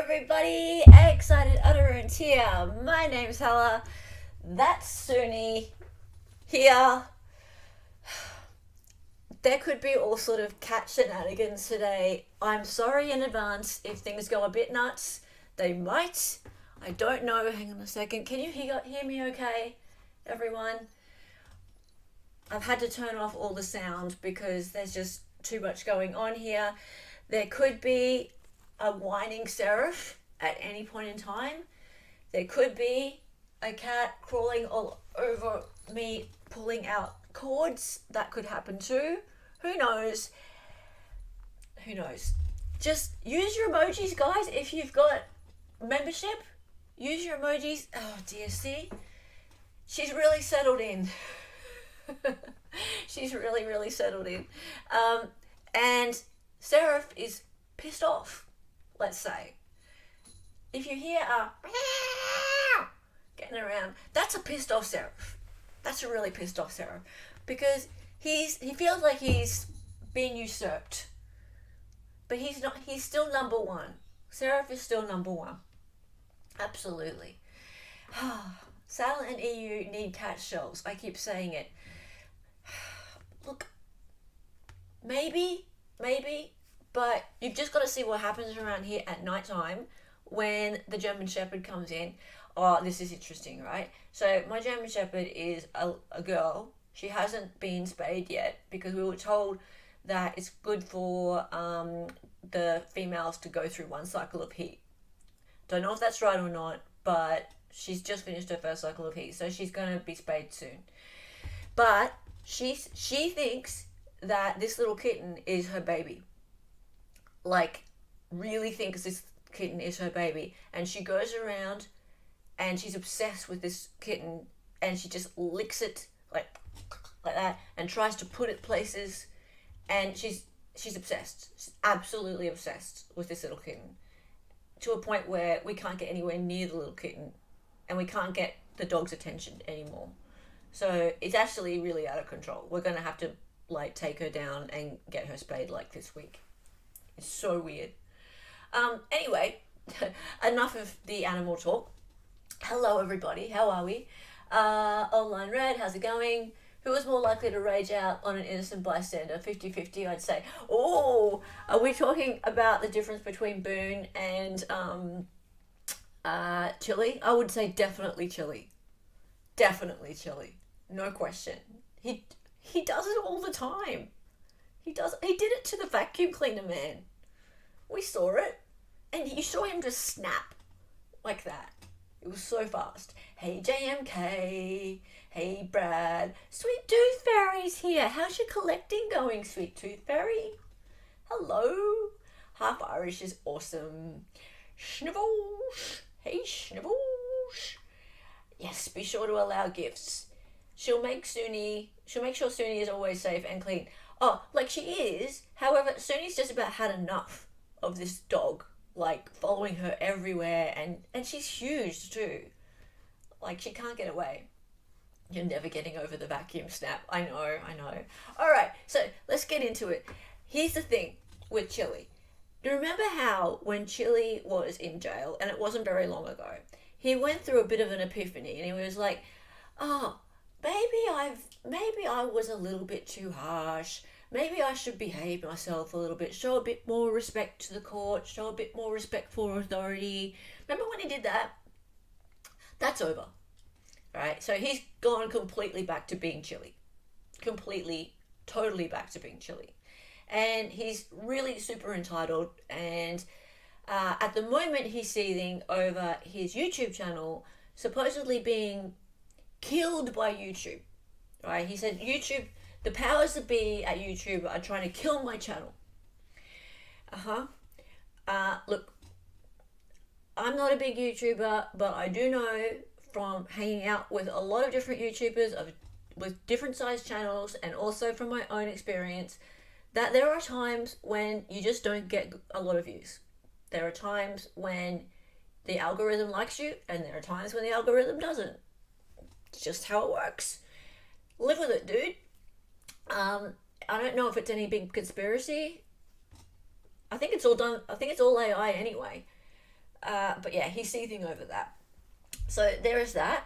everybody, excited utterance here. My name's Hella. That's Suni here. There could be all sort of cat shenanigans today. I'm sorry in advance if things go a bit nuts. They might. I don't know. Hang on a second. Can you hear me okay, everyone? I've had to turn off all the sound because there's just too much going on here. There could be a whining seraph at any point in time. There could be a cat crawling all over me, pulling out cords. That could happen too. Who knows? Who knows? Just use your emojis, guys. If you've got membership, use your emojis. Oh dear, see? She's really settled in. She's really settled in. And Seraph is pissed off, let's say. If you hear a getting around, that's a pissed off Seraph. That's a really pissed off Seraph. Because he feels like he's being usurped. But he's not. He's still number one. Seraph is still number one. Absolutely. Sal and EU need cat shells. I keep saying it. Look, maybe, but you've just got to see what happens around here at night time when the German Shepherd comes in. Oh, this is interesting, right? So my German Shepherd is a girl. She hasn't been spayed yet because we were told that it's good for the females to go through one cycle of heat. Don't know if that's right or not, but she's just finished her first cycle of heat, so she's going to be spayed soon. But she thinks that this little kitten is her baby. Like, really thinks this kitten is her baby. And she goes around and she's obsessed with this kitten and she just licks it like that and tries to put it places. And she's obsessed. She's absolutely obsessed with this little kitten. To a point where we can't get anywhere near the little kitten and we can't get the dog's attention anymore. So it's actually really out of control. We're going to have to take her down and get her spayed this week. It's so weird. Anyway, enough of the animal talk. Hello everybody, how are we? Online Red, how's it going? Who is more likely to rage out on an innocent bystander? 50-50, I'd say. Oh, are we talking about the difference between Boone and Chille? I would say definitely Chille. Definitely Chille. No question. He does it all the time. He did it to the vacuum cleaner man. We saw it. And you saw him just snap like that. It was so fast. Hey JMK. Hey Brad. Sweet Tooth Fairy's here. How's your collecting going, Sweet Tooth Fairy? Hello. Half Irish is awesome. Snivels. Hey Snivels. Yes, be sure to allow gifts. She'll make sure Suni is always safe and clean. Oh, she is. However, Suni's just about had enough of this dog, following her everywhere, and she's huge too. She can't get away. You're never getting over the vacuum snap. I know. Alright, so let's get into it. Here's the thing with Chille. Do you remember how when Chille was in jail, and it wasn't very long ago, he went through a bit of an epiphany and he was like, oh, maybe I was a little bit too harsh. Maybe I should behave myself a little bit, show a bit more respect to the court, show a bit more respect for authority. Remember when he did that? That's over, right? So he's gone completely back to being Chille. Completely, totally back to being Chille. And he's really super entitled, and at the moment he's seething over his YouTube channel supposedly being killed by YouTube, right? He said the powers that be at YouTube are trying to kill my channel. Look, I'm not a big YouTuber, but I do know from hanging out with a lot of different YouTubers with different sized channels, and also from my own experience, that there are times when you just don't get a lot of views. There are times when the algorithm likes you, and there are times when the algorithm doesn't. It's just how it works. Live with it, dude. I don't know if it's any big conspiracy. I think it's all AI anyway. But yeah, he's seething over that. So there is that.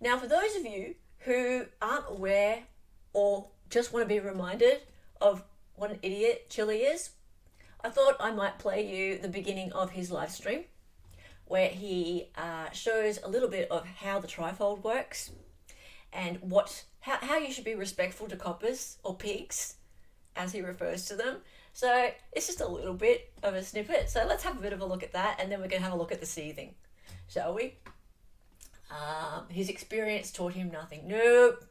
Now, for those of you who aren't aware or just want to be reminded of what an idiot Chille is, I thought I might play you the beginning of his live stream where he shows a little bit of how the trifold works and how you should be respectful to coppers or pigs, as he refers to them. So it's just a little bit of a snippet. So let's have a bit of a look at that, and then we're going to have a look at the seething, shall we? His experience taught him nothing. Nope.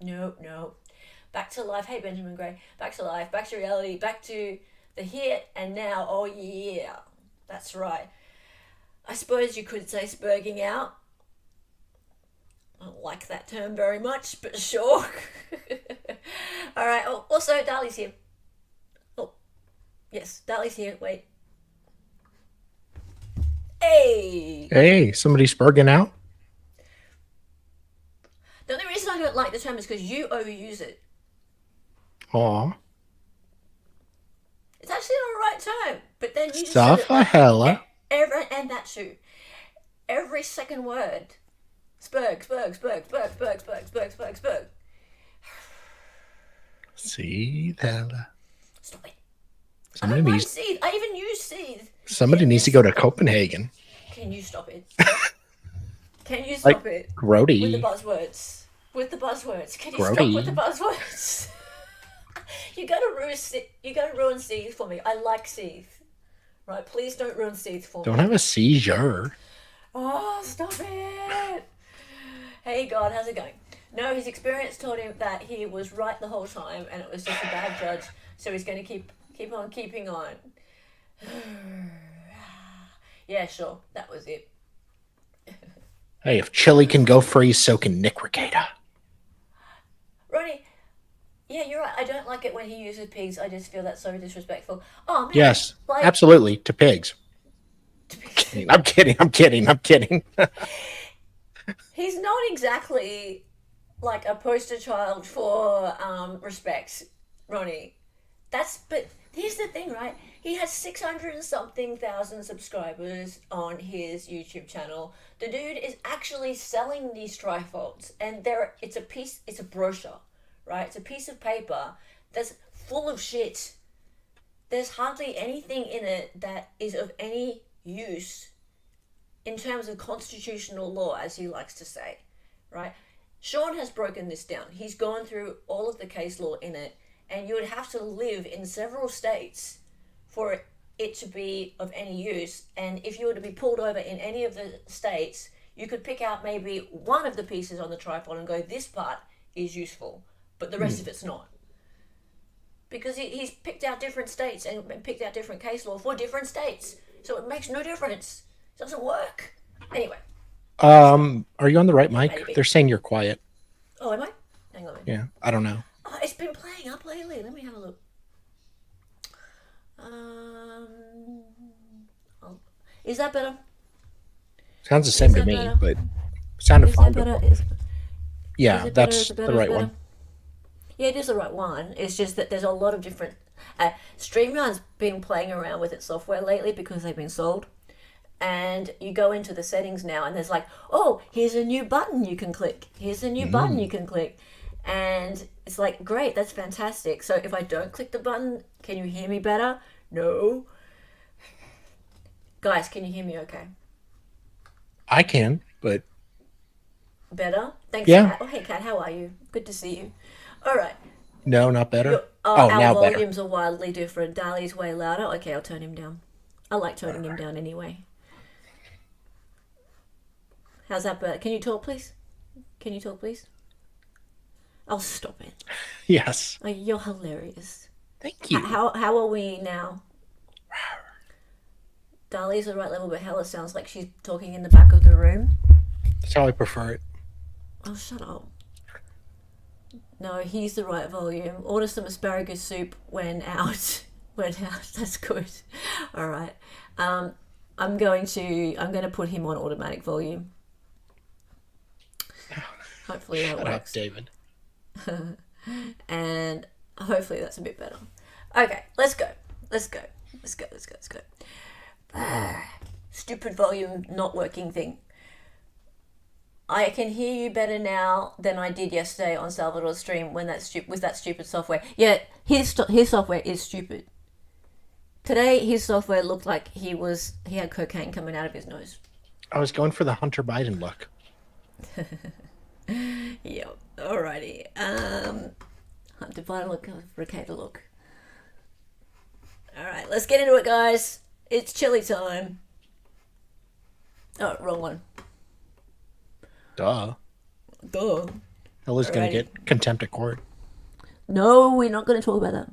Back to life. Hey, Benjamin Gray. Back to life. Back to reality. Back to the here and now. Oh, yeah. That's right. I suppose you could say spurging out. I don't like that term very much, but sure. All right. Oh, also, Dali's here. Oh, yes, Dali's here. Wait. Hey, somebody spurging out? The only reason I don't like the term is because you overuse it. Aw. It's actually not a right term, but then you just Stuff said it a hella. and that too. Every second word. Spurg. Seethes hella. Stop it. Somebody I don't needs. like seethe. I even use seethe. Somebody needs to go to Copenhagen. Can you stop it? Can you Like stop it? grody. With the buzzwords. Can you Grody. stop with the buzzwords? You gotta ruin seethe for me. I like seethe. Right, please don't ruin seethe for me. Don't have a seizure. Oh, stop it! Hey God, how's it going? No, his experience told him that he was right the whole time, and it was just a bad judge. So he's going to keep on keeping on. Yeah, sure, that was it. Hey, if Chille can go free, so can Nick Ricada. Ronnie, yeah, you're right. I don't like it when he uses pigs. I just feel that's so disrespectful. Oh man, Yes, like, absolutely, to pigs. I'm kidding. He's not exactly like a poster child for respect, Ronnie. But here's the thing, right? He has 600 and something thousand subscribers on his YouTube channel. The dude is actually selling these trifolds, and it's a brochure, right? It's a piece of paper that's full of shit. There's hardly anything in it that is of any use in terms of constitutional law, as he likes to say, right? Sean has broken this down. He's gone through all of the case law in it, and you would have to live in several states for it to be of any use. And if you were to be pulled over in any of the states, you could pick out maybe one of the pieces on the tripod and go, this part is useful, but the rest of it's not. Because he's picked out different states and picked out different case law for different states. So it makes no difference. It doesn't work. Anyway. Are you on the right mic? Maybe. They're saying you're quiet. Oh, am I? Hang on. Yeah, I don't know. Oh, it's been playing up lately. Let me have a look. Is that better? Sounds the same to me, better? but sounded Is fine. that better? Yeah, is it that's better? the right one. Yeah, it is the right one. It's just that there's a lot of different... StreamYard's been playing around with its software lately because they've been sold. And you go into the settings now and there's like, oh, here's a new button you can click. Here's a new button you can click. And it's like, great, that's fantastic. So if I don't click the button, can you hear me better? No. Guys, can you hear me okay? I can, but Better? Thanks, Yeah. Kat. Oh, hey, Kat, how are you? Good to see you. All right. no, not better. Our now better. volumes are wildly different. Dali's way louder. Okay, I'll turn him down. I like turning him down anyway. How's that better? Can you talk, please? Oh, stop it. Yes. Oh, you're hilarious. Thank you. How are we now? Dali's the right level, but Hella sounds like she's talking in the back of the room. That's how I prefer it. Oh, shut up. No, he's the right volume. Order some asparagus soup when out. That's good. All right. I'm going to put him on automatic volume. Hopefully that Shut up, works. David. And hopefully that's a bit better. Okay, let's go. stupid volume not working thing. I can hear you better now than I did yesterday on Salvador's stream when with that stupid software. Yeah, his software is stupid. Today his software looked like he had cocaine coming out of his nose. I was going for the Hunter Biden look. Yep. Alrighty. Hunter Biden look, Ricada look. Alright, let's get into it, guys. It's Chille time. Oh, wrong one. Duh. Duh. Ella's going to get contempt of court. No, we're not going to talk about that.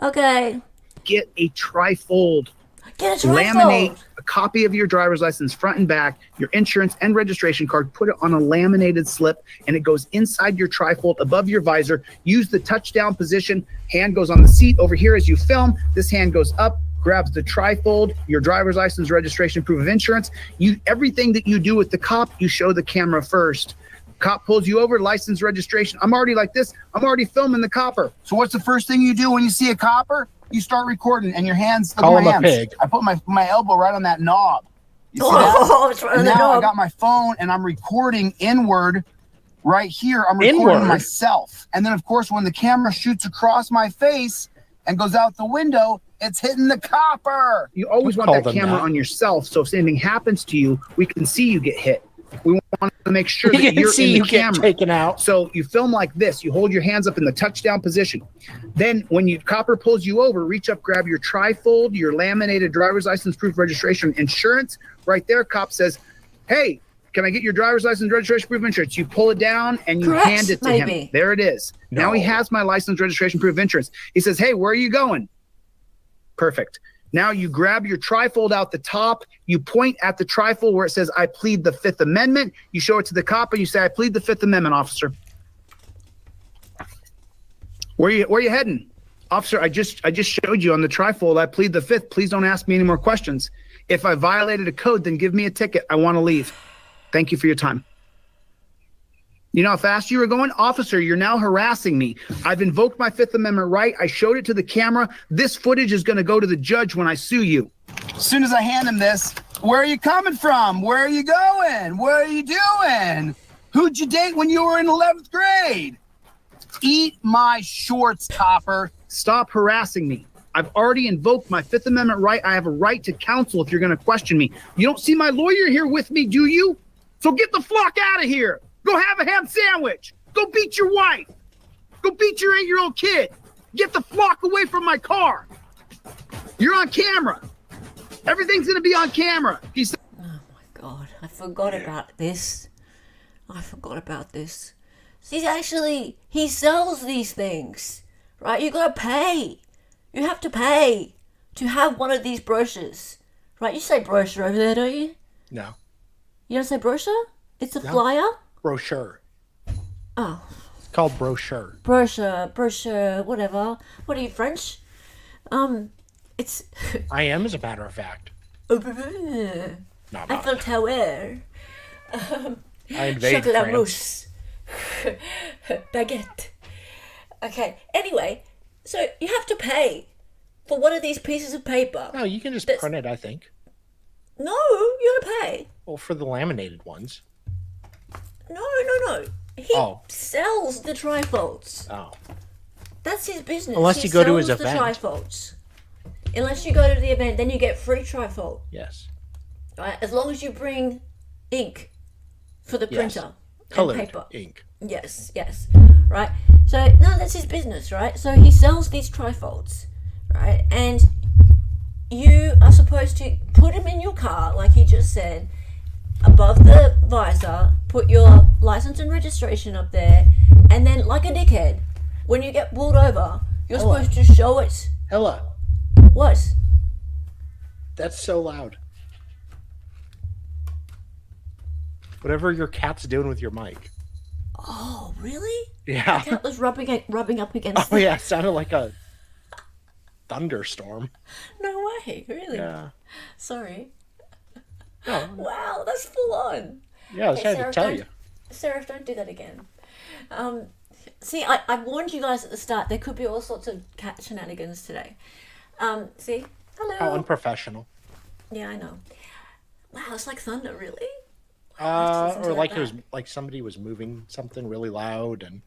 Okay. Get a trifold. Get a trifold. Laminate a copy of your driver's license front and back, your insurance and registration card, put it on a laminated slip, and it goes inside your trifold above your visor. Use the touchdown position. Hand goes on the seat over here as you film. This hand goes up, grabs the trifold, your driver's license, registration, proof of insurance. Everything that you do with the cop, you show the camera first. Cop pulls you over, license, registration. I'm already like this. I'm already filming the copper. So what's the first thing you do when you see a copper? You start recording, and your hands. Call him a pig. I put my elbow right on that knob. You see that? It's right on the knob. I got my phone, and I'm recording inward. Right here, I'm recording myself. And then, of course, when the camera shoots across my face and goes out the window, it's hitting the copper. You always want that camera on yourself, so if anything happens to you, we can see you get hit. We want to make sure that you're in the camera. Get taken out. So you film like this. You hold your hands up in the touchdown position. Then when copper pulls you over, reach up, grab your trifold, your laminated driver's license, proof of registration, insurance. Right there, cop says, hey, can I get your driver's license, registration, proof of insurance? You pull it down and you hand it to him. There it is. No. Now he has my license, registration, proof of insurance. He says, hey, where are you going? Perfect. Now you grab your trifold out the top, you point at the trifold where it says, I plead the Fifth Amendment. You show it to the cop and you say, I plead the Fifth Amendment, officer. Where you heading? Officer, I just showed you on the trifold, I plead the Fifth. Please don't ask me any more questions. If I violated a code, then give me a ticket. I want to leave. Thank you for your time. You know how fast you were going? Officer, you're now harassing me. I've invoked my Fifth Amendment right. I showed it to the camera. This footage is going to go to the judge when I sue you. As soon as I hand him this, where are you coming from? Where are you going? What are you doing? Who'd you date when you were in 11th grade? Eat my shorts, copper. Stop harassing me. I've already invoked my Fifth Amendment right. I have a right to counsel if you're going to question me. You don't see my lawyer here with me, do you? So get the fuck out of here. Go have a ham sandwich. Go beat your wife. Go beat your 8-year-old kid. Get the flock away from my car. You're on camera. Everything's going to be on camera. He said, oh my God. I forgot about this. See, he sells these things, right? You got to pay. You have to pay to have one of these brochures, right? You say brochure over there, don't you? No. You don't say brochure? It's a flyer? Brochure. Oh. It's called brochure. Brochure, whatever. What are you, French? It's... I am, as a matter of fact. Eiffel Tower. I invade Chocolat France. mousse. Baguette. Okay, anyway, so you have to pay for one of these pieces of paper. No, you can just print it, I think. No, you gotta pay. Well, for the laminated ones. No. He sells the trifolds. Oh. That's his business. Unless you go to his event. Trifolds. Unless you go to the event, then you get free trifold. Yes. Right? As long as you bring ink for the printer. Colored and paper. ink. Yes. Right? So, no, that's his business, right? So he sells these trifolds, right? And you are supposed to put them in your car, like he just said, above the visor, put your license and registration up there, and then, like a dickhead, when you get pulled over, you're supposed to show it. Ella. What? That's so loud. Whatever your cat's doing with your mic. Oh, really? Yeah. The cat was rubbing up against Oh, yeah. It sounded like a thunderstorm. No way. Really? Yeah. Sorry. Oh. Wow, that's full on. Yeah, I was trying to tell you. Sarah, don't do that again. See, I warned you guys at the start. There could be all sorts of cat shenanigans today. See? Hello. How unprofessional. Yeah, I know. Wow, it's like thunder, really? Or like it that. was like somebody was moving something really loud, and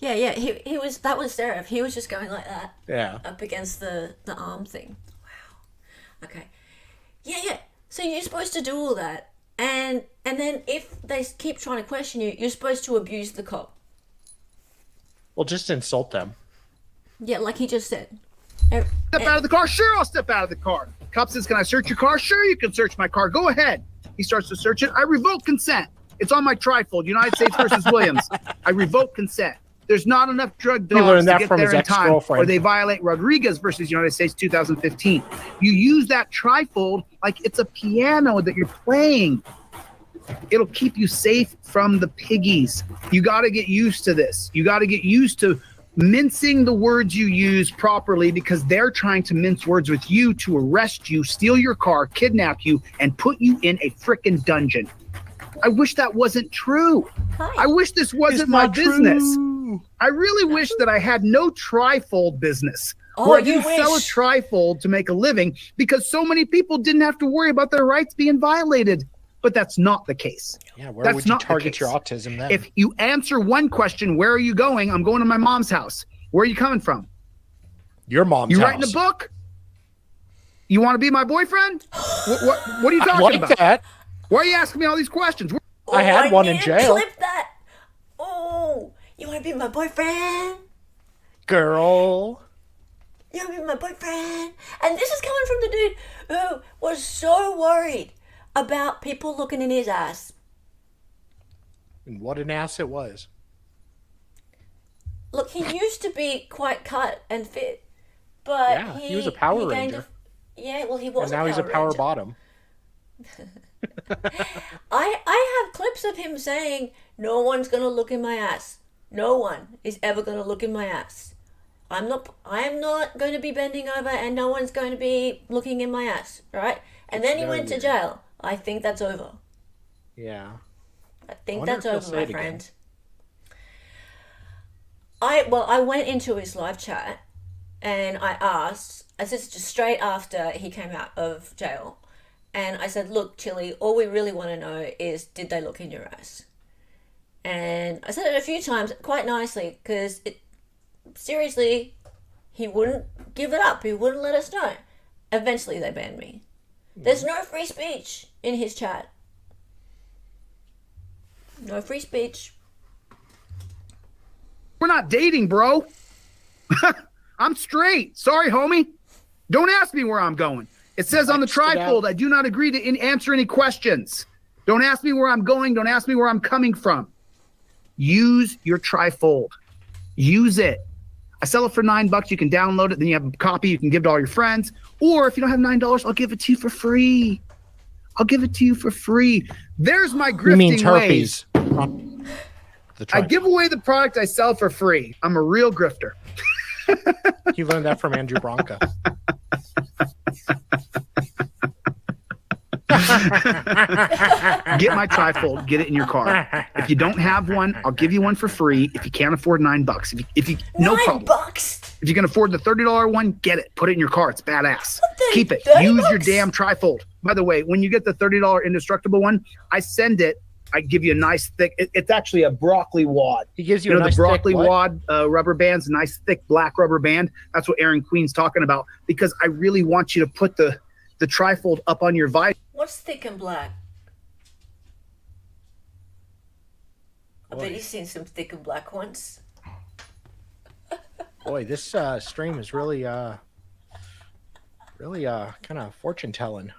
Yeah. He was that was Seraph. He was just going like that yeah. up against the arm thing. Wow. Okay. Yeah. So you're supposed to do all that, and then if they keep trying to question you, you're supposed to abuse the cop. Well, just insult them. Yeah, like he just said. Step out of the car. Sure, I'll step out of the car. Cop says, can I search your car? Sure, you can search my car. Go ahead. He starts to search it. I revoke consent. It's on my trifold, United States versus Williams. I revoke consent. There's not enough drug dogs to get there in time, or they violate Rodriguez versus United States 2015. You use that trifold like it's a piano that you're playing. It'll keep you safe from the piggies. You got to get used to this. You got to get used to mincing the words you use properly, because they're trying to mince words with you to arrest you, steal your car, kidnap you, and put you in a frickin' dungeon. I wish that wasn't true. Hi. I wish this wasn't my business. I really wish that I had no trifold business. Where you sell a trifold to make a living, because so many people didn't have to worry about their rights being violated. But that's not the case. Yeah, where would you target your autism then? If you answer one question, where are you going? I'm going to my mom's house. Where are you coming from? Your mom's house. You writing a book? You want to be my boyfriend? What are you talking about? That. Why are you asking me all these questions? I had one in jail. Clip that. Oh, you want to be my boyfriend? Girl. You want to be my boyfriend? And this is coming from the dude who was so worried about people looking in his ass. And what an ass it was. Look, he used to be quite cut and fit, but yeah, he was a Power Ranger. Yeah, well, he was. And now he's a Power Bottom. I have clips of him saying, "No one's gonna look in my ass. No one is ever gonna look in my ass. I am not going to be bending over, and no one's going to be looking in my ass." Right? And then he went to jail. I think that's over. Yeah. I think that's over, my friend. I went into his live chat and I asked, this is just straight after he came out of jail, and I said, look, Chille, all we really want to know is, did they look in your ass? And I said it a few times quite nicely, because seriously, he wouldn't give it up. He wouldn't let us know. Eventually they banned me. There's no free speech in his chat. No free speech. We're not dating, bro. I'm straight. Sorry, homie. Don't ask me where I'm going. It says on the trifold, I do not agree to answer any questions. Don't ask me where I'm going. Don't ask me where I'm coming from. Use your trifold. Use it. I sell it for $9. You can download it. Then you have a copy. You can give to all your friends. Or if you don't have $9, I'll give it to you for free. I'll give it to you for free. There's my grifting ways. I give away the product I sell for free. I'm a real grifter. You learned that from Andrew Bronca. Get my trifold. Get it in your car. If you don't have one, I'll give you one for free. If you can't afford $9, if you no problem. $9? If you can afford the $30 one, get it. Put it in your car. It's badass. Keep it. Use your damn trifold. By the way, when you get the $30 indestructible one, I send it. I give you a nice thick. It's actually a broccoli wad. He gives you a nice the broccoli thick wad rubber bands, a nice thick black rubber band. That's what Aaron Queen's talking about, because I really want you to put the trifold up on your visor. What's thick and black? I bet you've seen some thick and black ones. Boy, this stream is really kind of fortune telling.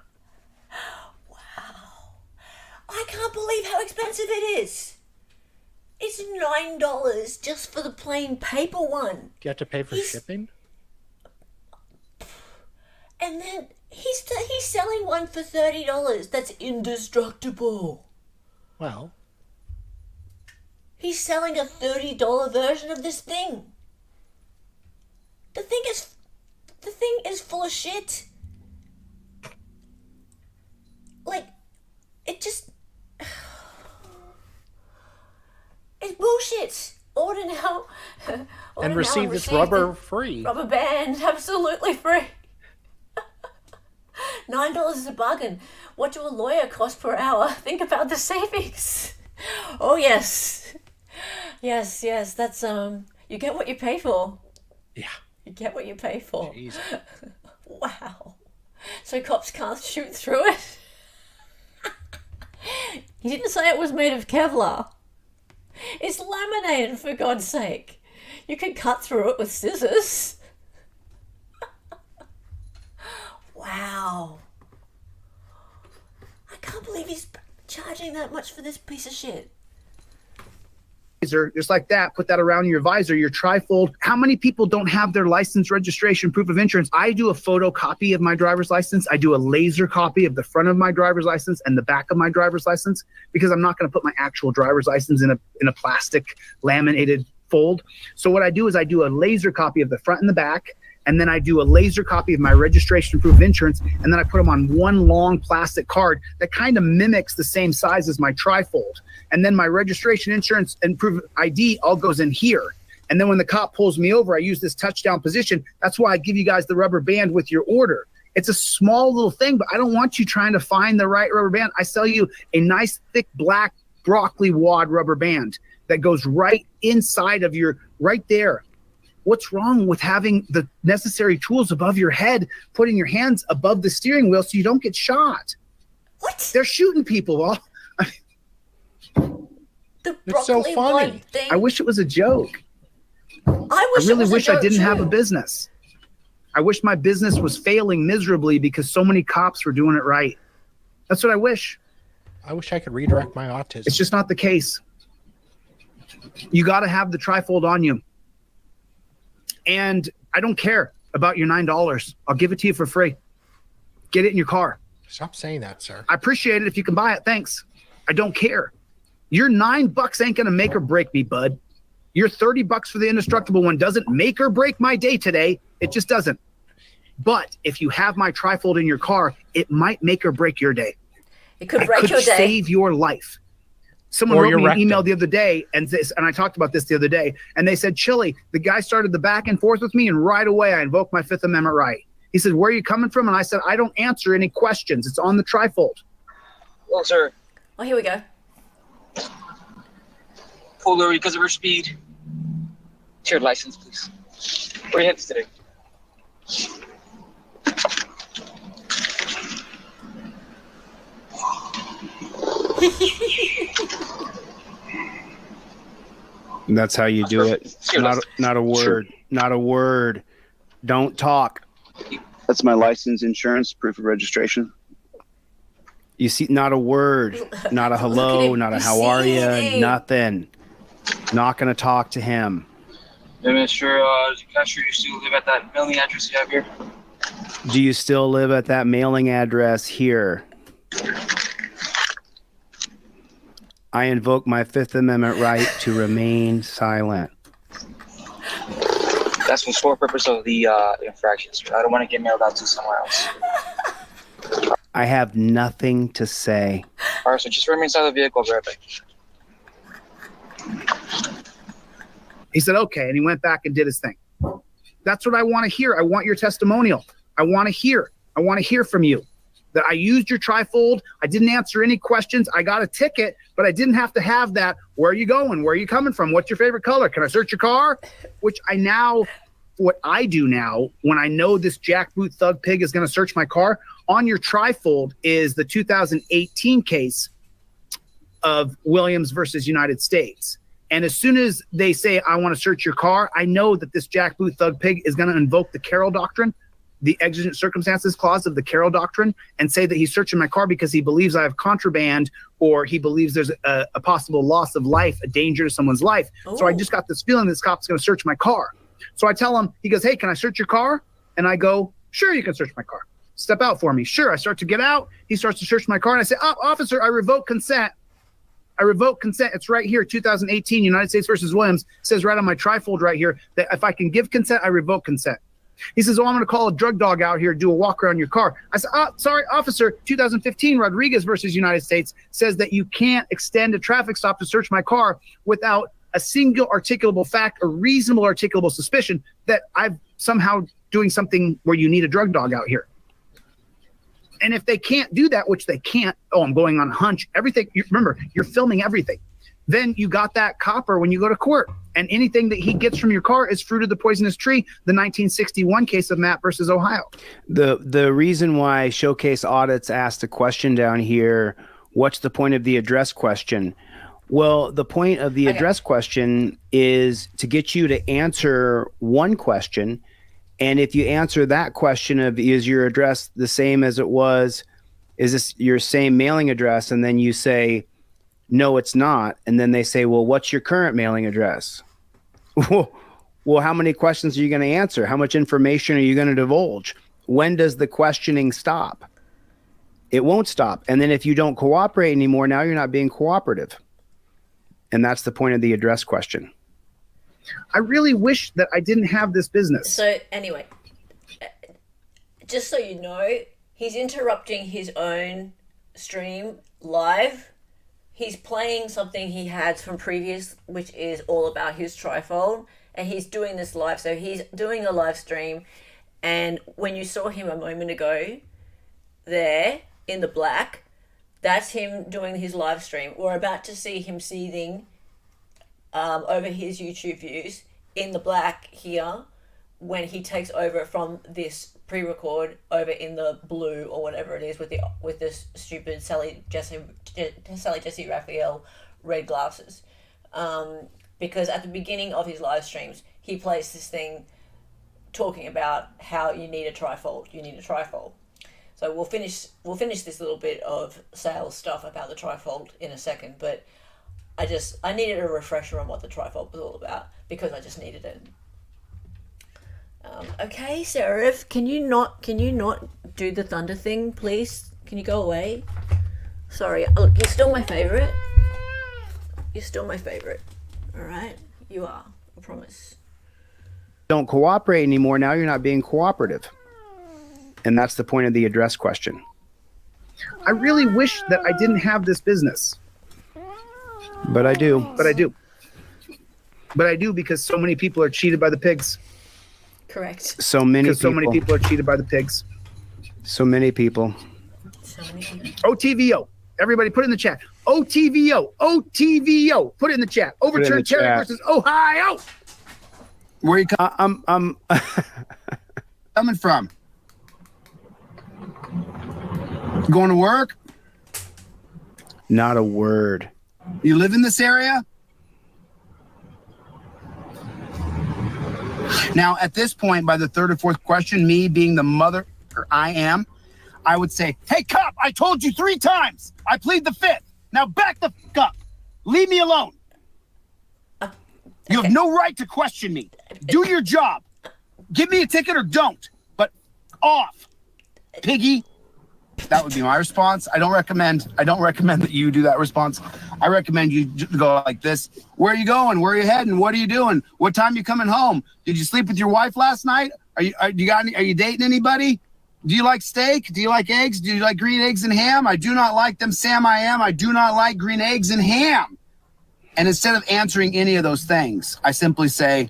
Wow. I can't believe how expensive it is. It's $9 just for the plain paper one. Do you have to pay for shipping? And then he's selling one for $30. That's indestructible. Well, he's selling a $30 version of this thing. The thing is full of shit. Like, it just... It's bullshit. Order now. And receive this rubber free. Rubber band, absolutely free. $9 is a bargain. What do a lawyer cost per hour? Think about the savings. Oh, yes. Yes, that's, you get what you pay for. Yeah. You get what you pay for. Jeez. Wow. So cops can't shoot through it? He didn't say it was made of Kevlar. It's laminated, for God's sake. You can cut through it with scissors. Wow. I can't believe he's charging that much for this piece of shit. Just like that, put that around your visor, your trifold. How many people don't have their license, registration, proof of insurance? I do a photocopy of my driver's license. I do a laser copy of the front of my driver's license and the back of my driver's license, because I'm not going to put my actual driver's license in a plastic laminated fold. So what I do is I do a laser copy of the front and the back, and then I do a laser copy of my registration proof of insurance, and then I put them on one long plastic card that kind of mimics the same size as my trifold. And then my registration, insurance, and proof of ID all goes in here. And then when the cop pulls me over, I use this touchdown position. That's why I give you guys the rubber band with your order. It's a small little thing, but I don't want you trying to find the right rubber band. I sell you a nice, thick, black broccoli wad rubber band that goes right inside of your, right there. What's wrong with having the necessary tools above your head, putting your hands above the steering wheel so you don't get shot? What? They're shooting people. Well, The It's so broccoli funny. wad thing. I wish it was a joke. I really wish I didn't have a bit. business. I wish my business was failing miserably because so many cops were doing it right. That's what I wish. I wish I could redirect my autism. It's just not the case. You got to have the trifold on you. And I don't care about your $9. I'll give it to you for free. Get it in your car. Stop saying that, sir. I appreciate it if you can buy it. Thanks. I don't care. Your $9 ain't going to make or break me, bud. Your $30 for the indestructible one doesn't make or break my day today. It just doesn't. But if you have my trifold in your car, it might make or break your day. It could break your day. Save your life. Someone Or wrote your me an rectum. email the other day, and I talked about this the other day, and they said, Chille, the guy started the back and forth with me, and right away I invoked my Fifth Amendment right. He said, where are you coming from? And I said, I don't answer any questions. It's on the trifold. Well, sir, Oh, here we go. pulled over because of her speed. It's your license, please. Where are you headed today? And that's how you do it. Not a word. Not a word. Don't talk. That's my license, insurance, proof of registration. You see, not a word. Not a Look at hello. him. Not a You how see are you. it. Nothing. Not gonna talk to him. Hey, Mr. Casher, you still live at that mailing address you have here? Do you still live at that mailing address here? I invoke my Fifth Amendment right to remain silent. That's for sole purpose of the infraction, sir. I don't want to get mailed out to somewhere else. I have nothing to say. All right, so just remain inside the vehicle. I'll be right back. He said, okay. And he went back and did his thing. That's what I want to hear. I want your testimonial. I want to hear. I want to hear from you that I used your trifold. I didn't answer any questions. I got a ticket, but I didn't have to have that. Where are you going? Where are you coming from? What's your favorite color? Can I search your car? Which what I do now, when I know this jackboot thug pig is going to search my car, on your trifold is the 2018 case of Williams versus United States. And as soon as they say, I want to search your car, I know that this jackboot thug pig is going to invoke the Carroll Doctrine, the exigent circumstances clause of the Carroll Doctrine, and say that he's searching my car because he believes I have contraband, or he believes there's a possible loss of life, a danger to someone's life. So I just got this feeling this cop's going to search my car. So I tell him, he goes, hey, can I search your car? And I go, sure, you can search my car. Step out for me. Sure. I start to get out. He starts to search my car. And I say, officer, I revoke consent. I revoke consent. It's right here, 2018, United States versus Williams. It says right on my trifold right here that if I can give consent, I revoke consent. He says, I'm going to call a drug dog out here, do a walk around your car. I said, sorry, officer, 2015 Rodriguez versus United States says that you can't extend a traffic stop to search my car without a single articulable fact or reasonable articulable suspicion that I'm somehow doing something where you need a drug dog out here. And if they can't do that, which they can't, oh, I'm going on a hunch, everything, remember, you're filming everything. Then you got that copper when you go to court. And anything that he gets from your car is fruit of the poisonous tree, the 1961 case of Matt versus Ohio. The reason why Showcase Audits asked a question down here, what's the point of the address question? Well, the point of the address question is to get you to answer one question. And if you answer that question of, is your address the same as it was? Is this your same mailing address? And then you say, no, it's not. And then they say, well, what's your current mailing address? Well, how many questions are you going to answer? How much information are you going to divulge? When does the questioning stop? It won't stop. And then if you don't cooperate anymore, now you're not being cooperative. And that's the point of the address question. I really wish that I didn't have this business. So anyway, just so you know, he's interrupting his own stream live. He's playing something he had from previous, which is all about his trifold, and he's doing this live. So he's doing a live stream, and when you saw him a moment ago there in the black, that's him doing his live stream. We're about to see him seething over his YouTube views in the black here when he takes over from this pre-record over in the blue or whatever it is with this stupid Sally Jesse Raphael red glasses. Because at the beginning of his live streams, he plays this thing talking about how you need a trifold. So we'll finish this little bit of sales stuff about the trifold in a second, but I needed a refresher on what the trifold was all about because I just needed it. Okay, Seraph, can you not do the thunder thing, please? Can you go away? Sorry, look, you're still my favorite. All right, you are. I promise. Don't cooperate anymore. Now you're not being cooperative. And that's the point of the address question. I really wish that I didn't have this business. But I do. But I do because so many people are cheated by the pigs. Correct. So many people are cheated by the pigs. So many people. OTVO. Everybody put it in the chat. OTVO. Put it in the chat. Overturn Terry versus Ohio. Where you I'm coming from? Going to work? Not a word. You live in this area? Now, at this point, by the third or fourth question, me being the mother I would say, hey, cop, I told you 3 times. I plead the 5th. Now back the f*** up. Leave me alone. You have no right to question me. Do your job. Give me a ticket or don't. But off, piggy. That would be my response. I don't recommend that you do that response. I recommend you go like this. Where are you going? Where are you heading? What are you doing? What time you coming home? Did you sleep with your wife last night? Are you dating anybody? Do you like steak? Do you like eggs? Do you like green eggs and ham? I do not like them, Sam. I do not like green eggs and ham. And instead of answering any of those things, I simply say,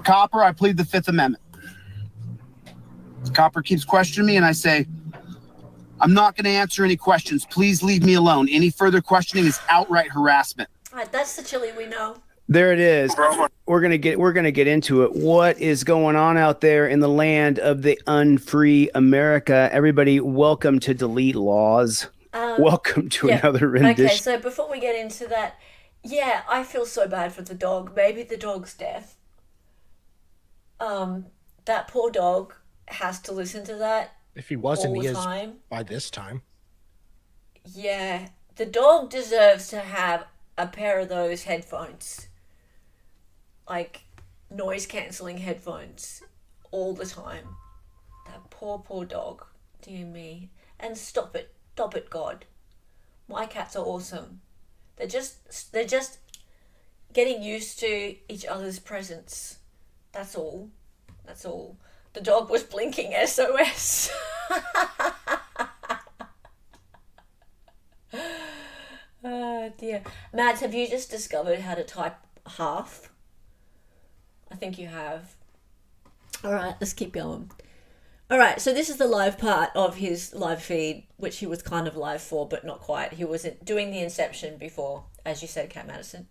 Copper, I plead the 5th Amendment. Copper keeps questioning me, and I say, I'm not going to answer any questions. Please leave me alone. Any further questioning is outright harassment. All right, that's the Chille we know. There it is. We're gonna get into it. What is going on out there in the land of the unfree America? Everybody, welcome to Delete Lawz. Welcome to another rendition. Okay, so before we get into that, yeah, I feel so bad for the dog. Maybe the dog's death. That poor dog has to listen to that. If he wasn't, all he the is time. by this time. Yeah, the dog deserves to have a pair of those headphones. Like, noise-cancelling headphones all the time. That poor dog. Dear me. And stop it, God. My cats are awesome. They're just getting used to each other's presence. That's all. The dog was blinking SOS. Oh dear. Mads, have you just discovered how to type half? I think you have. Alright, let's keep going. All right, so this is the live part of his live feed, which he was kind of live for, but not quite. He was doing the Inception before, as you said, Cat Madison.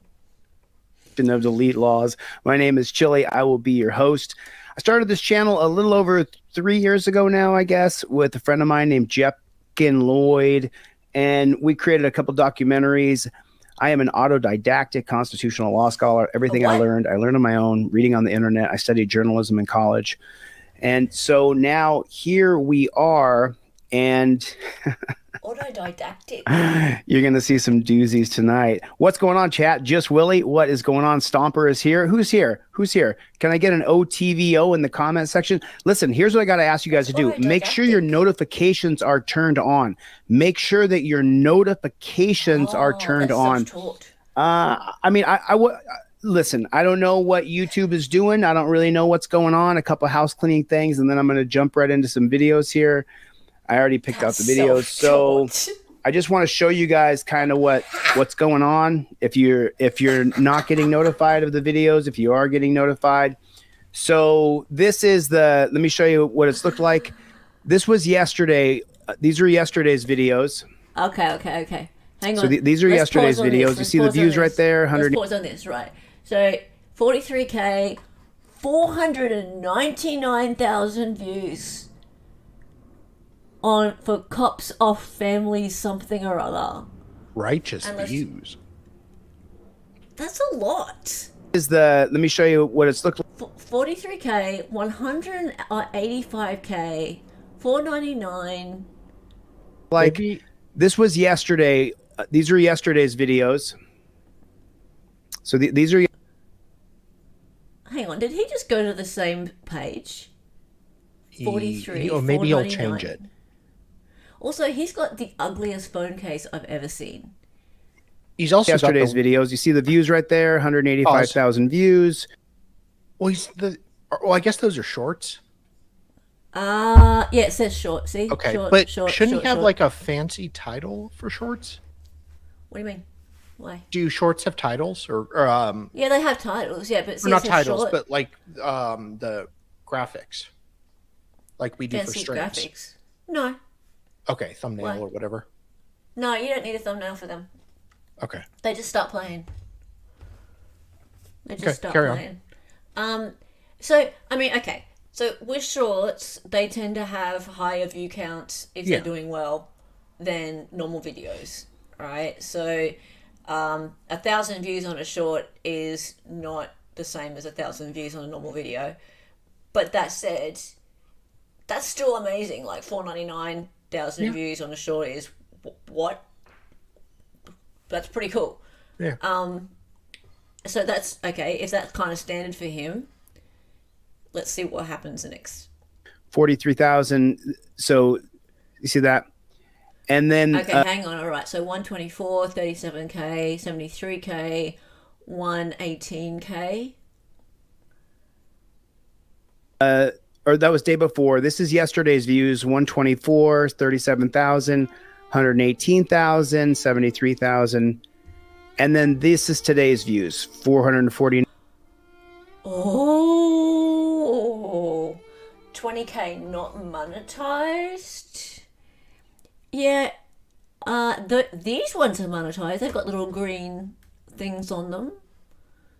Of Delete Lawz. My name is Chille. I will be your host. I started this channel a little over 3 years ago now, I guess, with a friend of mine named Jepkin Lloyd, and we created a couple documentaries. I am an autodidactic constitutional law scholar. Everything I learned on my own, reading on the internet. I studied journalism in college. And so now here we are, and autodidactic. You're going to see some doozies tonight. What's going on, chat? Just Willie. What is going on? Stomper is here. Who's here? Who's here? Can I get an OTVO in the comment section? Listen, here's what I got to ask you guys to do. Make sure your notifications are turned on. Make sure that your notifications are turned on. I mean, listen, I don't know what YouTube is doing. I don't really know what's going on. A couple house cleaning things, and then I'm going to jump right into some videos here. I already picked out the videos, so I just want to show you guys kind of what's going on. If you're not getting notified of the videos, if you are getting notified. So this is let me show you what it's looked like. This was yesterday. These are yesterday's videos. Okay. Hang on. So these are yesterday's videos. You see the views right there. 100. Let's pause on this, right? So 43K, 499,000 views for Cops Off Family something or other. Righteous views. That's a lot. Let me show you what it's looked like. 43K, 185K, 499. Like this was yesterday. These are yesterday's videos. So these are. Hang on, did he just go to the same page? 43. Or maybe he'll change it. Also, he's got the ugliest phone case I've ever seen. He's also yesterday's videos. You see the views right there, 185,000 views. Well, I guess those are shorts. Yeah, it says short. See? Okay, short, but short, shouldn't short, he have short. like a fancy title for shorts? What do you mean? Why? Do shorts have titles or Yeah, they have titles. Yeah, but not titles, but like the graphics, like we do fancy for streams. graphics. No. Okay, thumbnail or whatever. No, you don't need a thumbnail for them. Okay. They just start playing. Carry on. So I mean, okay. So with shorts, they tend to have higher view counts if they're doing well than normal videos, right? So 1,000 views on a short is not the same as 1,000 views on a normal video. But that said, that's still amazing. Like 499,000 views on a short is what? That's pretty cool. Yeah. So that's okay. If that's kind of standard for him, let's see what happens next. 43,000. So you see that? And then okay, hang on. All right. So 124, 37K, 73K, 118K. Or that was day before. This is yesterday's views. 124, 37,000, 118,000, 73,000. And then this is today's views. 440. Oh, 20K not monetized. Yeah, these ones are monetized. They've got little green things on them.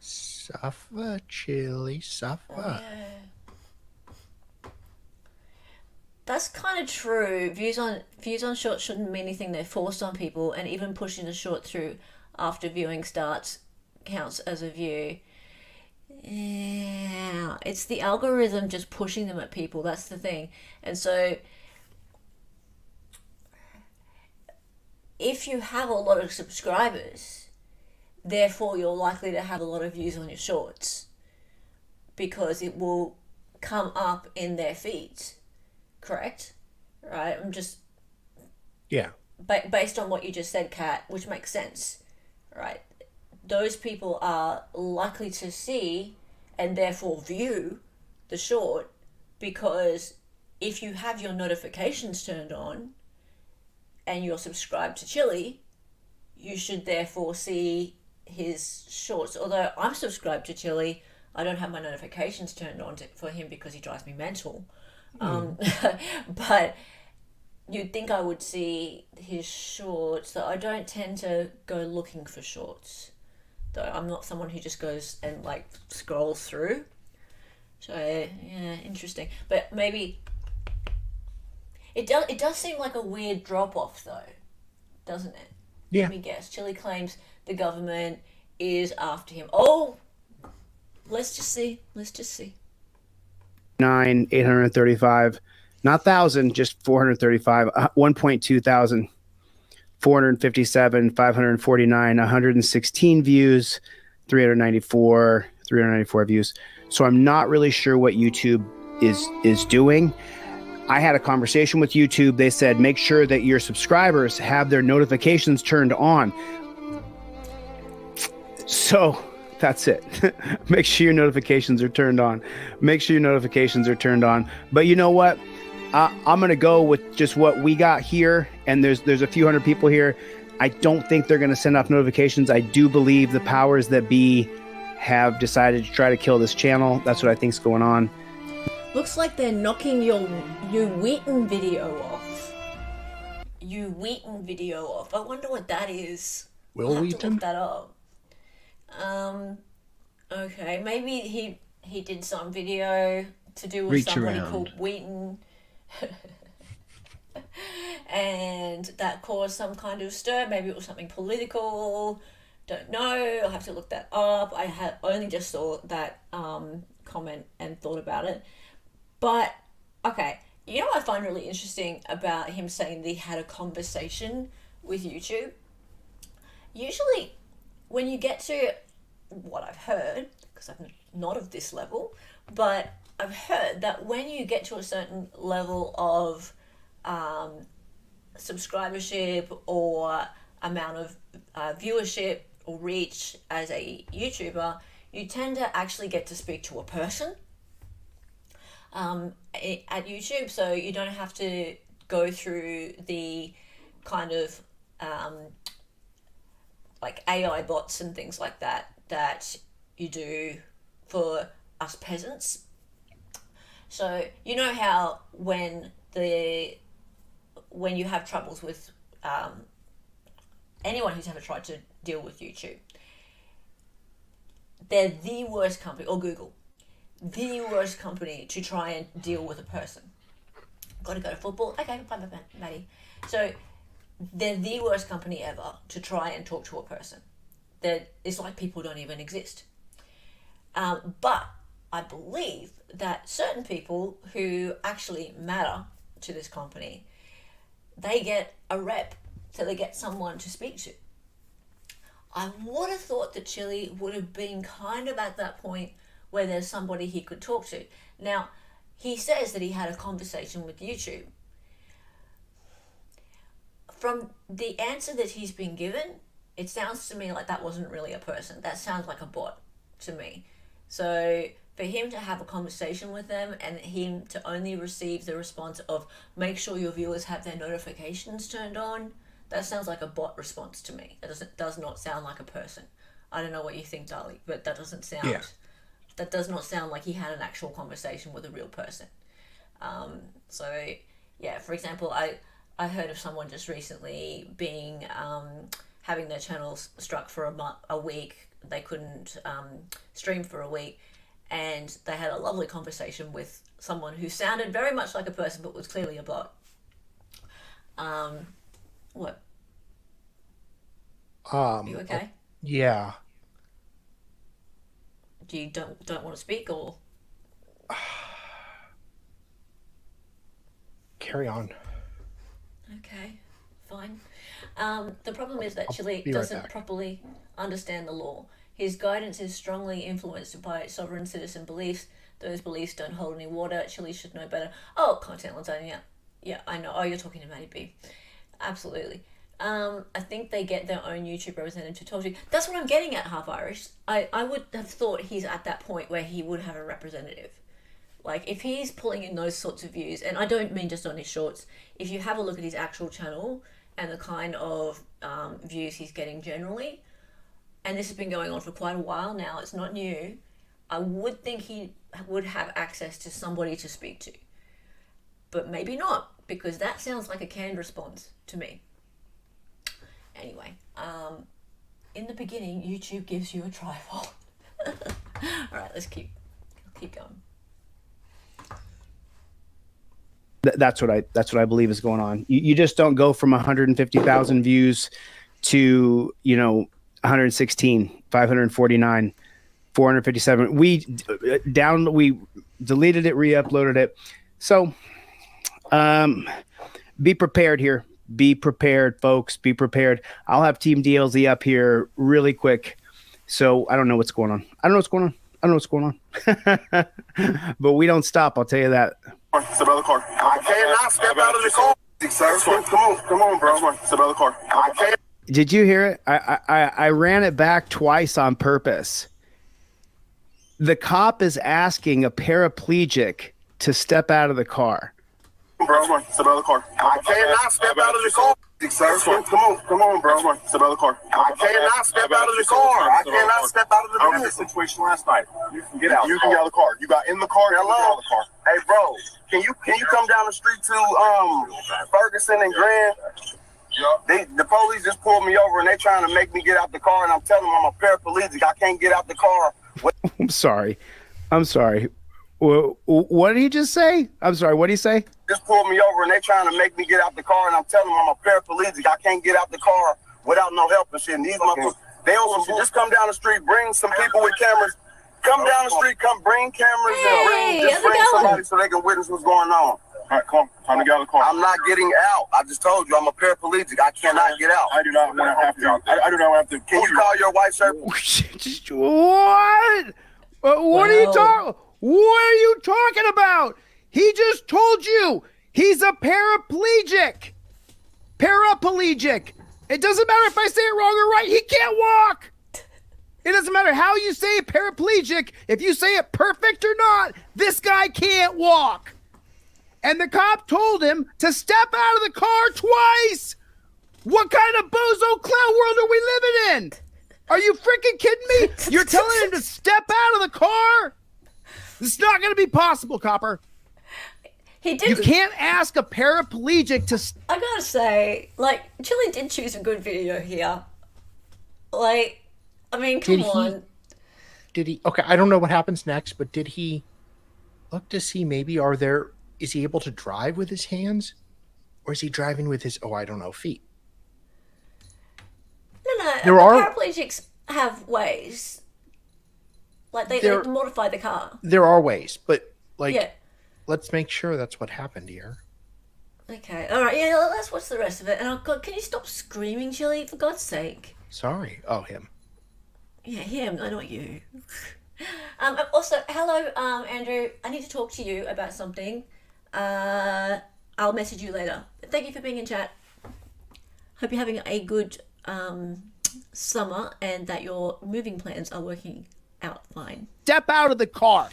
Suffer, Chille, suffer. Oh, yeah. That's kind of true. Views on shorts shouldn't mean anything. They're forced on people, and even pushing the short through after viewing starts counts as a view. Yeah, it's the algorithm just pushing them at people. That's the thing. And so if you have a lot of subscribers, therefore you're likely to have a lot of views on your shorts because it will come up in their feeds. Correct? Right? I'm just... Yeah. Based on what you just said, Kat, which makes sense. Right? Those people are likely to see and therefore view the short because if you have your notifications turned on and you're subscribed to Chille, you should therefore see his shorts. Although I'm subscribed to Chille, I don't have my notifications turned on for him because he drives me mental. But you'd think I would see his shorts. So I don't tend to go looking for shorts. Though I'm not someone who just goes and like scrolls through. So yeah, interesting. But maybe it does seem like a weird drop off though, doesn't it? Yeah. Let me guess. Chille claims the government is after him. Oh, let's just see. 835, not thousand, just 435, 1.2 thousand, 457, 549, 116 views, 394 views. So I'm not really sure what YouTube is doing. I had a conversation with YouTube. They said, make sure that your subscribers have their notifications turned on. So that's it. Make sure your notifications are turned on. But you know what? I'm going to go with just what we got here. And there's a few hundred people here. I don't think they're going to send off notifications. I do believe the powers that be have decided to try to kill this channel. That's what I think's going on. Looks like they're knocking your Wheaton video off. I wonder what that is. Will I'll have to Wheaton? look that up. Okay, maybe he did some video to do with Reach somebody around. called Wheaton. And that caused some kind of stir. Maybe it was something political. Don't know. I'll have to look that up. I had only just saw that comment and thought about it. But, okay, you know what I find really interesting about him saying that he had a conversation with YouTube? Usually, when you get to what I've heard, because I'm not of this level, but I've heard that when you get to a certain level of subscribership or amount of viewership or reach as a YouTuber, you tend to actually get to speak to a person at YouTube, so you don't have to go through the kind of like AI bots and things like that you do for us peasants. So you know how when you have troubles with anyone who's ever tried to deal with YouTube, they're the worst company, or Google, the worst company to try and deal with a person. Got to go to football? Okay, bye, Maddie. So they're the worst company ever to try and talk to a person. It's like people don't even exist. But I believe that certain people who actually matter to this company, they get a rep, so they get someone to speak to. I would have thought that Chille would have been kind of at that point where there's somebody he could talk to. Now, he says that he had a conversation with YouTube. From the answer that he's been given, it sounds to me like that wasn't really a person. That sounds like a bot to me. So for him to have a conversation with them and him to only receive the response of make sure your viewers have their notifications turned on, that sounds like a bot response to me. It does not sound like a person. I don't know what you think, Dali, but that doesn't sound... Yeah. That does not sound like he had an actual conversation with a real person. So, yeah, for example, I heard of someone just recently being having their channels struck for a week. They couldn't stream for a week, and they had a lovely conversation with someone who sounded very much like a person but was clearly a bot. What? You okay? Yeah. Do you don't want to speak, or? Carry on. Okay, fine. The problem is that Chille be right doesn't back. properly understand the law. His guidance is strongly influenced by sovereign citizen beliefs. Those beliefs don't hold any water. Chille should know better. Oh, content lasagna. Yeah, I know. Oh, you're talking to Maddie B. Absolutely. I think they get their own YouTube representative to talk to. That's what I'm getting at, Half Irish. I would have thought he's at that point where he would have a representative. Like, if he's pulling in those sorts of views, and I don't mean just on his shorts, if you have a look at his actual channel and the kind of views he's getting generally, and this has been going on for quite a while now, it's not new, I would think he would have access to somebody to speak to. but maybe not, because that sounds like a canned response to me. Anyway, in the beginning, YouTube gives you a tripod. All right, let's keep going. That's what I believe is going on. You just don't go from 150,000 views to 116, 549, 457. We deleted it, re-uploaded it. So be prepared here. Be prepared, folks. Be prepared. I'll have Team DLZ up here really quick. So I don't know what's going on. But we don't stop. I'll tell you that. Step out of the car. I cannot step out of the car. Sir, come on, bro. Step out of the car. I can't. Did you hear it? I ran it back twice on purpose. The cop is asking a paraplegic to step out of the car. Bro, step out of the car. I cannot step out of the car. Sir, come on, bro. Step out of the car. I cannot step out of the car. I cannot step out of the car. I was in this situation last night. You can get out. You can get out of the car. You got in the car. Hello. Hey, bro. Can you come down the street to Ferguson and Grand? The police just pulled me over and they trying to make me get out the car, and I'm telling them I'm a paraplegic. I can't get out the car. I'm sorry. What did he just say? I'm sorry. What did he say? Just pulled me over and they trying to make me get out the car, and I'm telling them I'm a paraplegic. I can't get out the car without no help and shit. And these motherfuckers, they also just come down the street, bring some people with cameras. Come down the street, come bring cameras and bring somebody so they can witness what's going on. All right, come. Time to get out of the car. I'm not getting out. I just told you I'm a paraplegic. I cannot get out. I do not want to have to. I do not have to. Can you call your white shirt? What? What are you talking about? He just told you he's a paraplegic. Paraplegic. It doesn't matter if I say it wrong or right. He can't walk. It doesn't matter how you say paraplegic. If you say it perfect or not, this guy can't walk. And the cop told him to step out of the car twice. What kind of bozo clown world are we living in? Are you freaking kidding me? You're telling him to step out of the car? It's not going to be possible, Copper. He did. You can't ask a paraplegic to... I gotta say, Chille did choose a good video here. I mean, come on. Did he? Okay, I don't know what happens next, but did he look to see maybe is he able to drive with his hands? Or is he driving with his, feet? No, paraplegics have ways. They modify the car. There are ways, but yeah. Let's make sure that's what happened here. Okay, all right, yeah, let's watch the rest of it. And oh God, can you stop screaming, Chille, for God's sake? Sorry. Oh, him. Yeah, him, no, not you. Also, hello, Andrew. I need to talk to you about something. I'll message you later. Thank you for being in chat. Hope you're having a good summer and that your moving plans are working out fine. Step out of the car.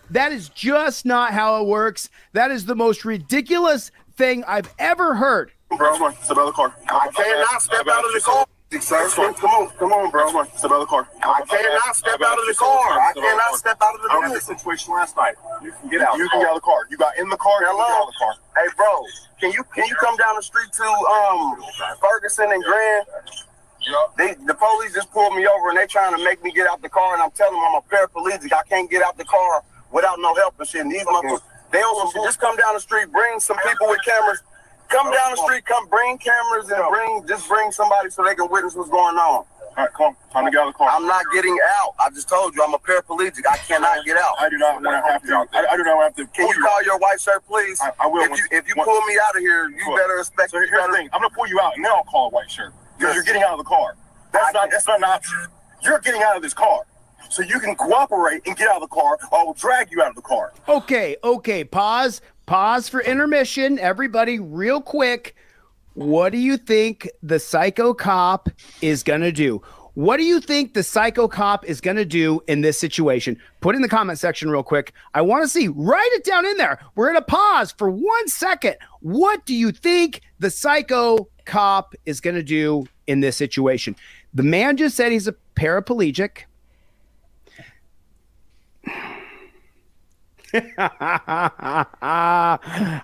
That is just not how it works. That is the most ridiculous thing I've ever heard. Bro, step out of the car. I cannot step out of the car. Sir, come on, bro. Step out of the car. I cannot step out of the car. I cannot step out of the car. I was in this situation last night. You can get out. You can get out of the car. You got in the car. Hello. Out of the car. Hey, bro, can you come down the street to Ferguson and Grand? The police just pulled me over and they trying to make me get out the car, and I'm telling them I'm a paraplegic. I can't get out the car without no help and shit. And these motherfuckers, they also just come down the street, bring some people with cameras. Come down the street, come bring cameras and bring somebody so they can witness what's going on. All right, come. Time to get out of the car. I'm not getting out. I just told you I'm a paraplegic. I cannot get out. I do not want to have to. I do not have to. Can you call your white shirt, please? I will. If you pull me out of here, you better expect. So here's the thing. I'm gonna pull you out and then I'll call a white shirt because you're getting out of the car. That's not an option. You're getting out of this car. So you can cooperate and get out of the car, or I will drag you out of the car. Okay. Pause for intermission. Everybody, real quick. What do you think the psycho cop is going to do? What do you think the psycho cop is going to do in this situation? Put it in the comment section real quick. I want to see. Write it down in there. We're going to pause for 1 second. What do you think the psycho cop is going to do in this situation? The man just said he's a paraplegic. I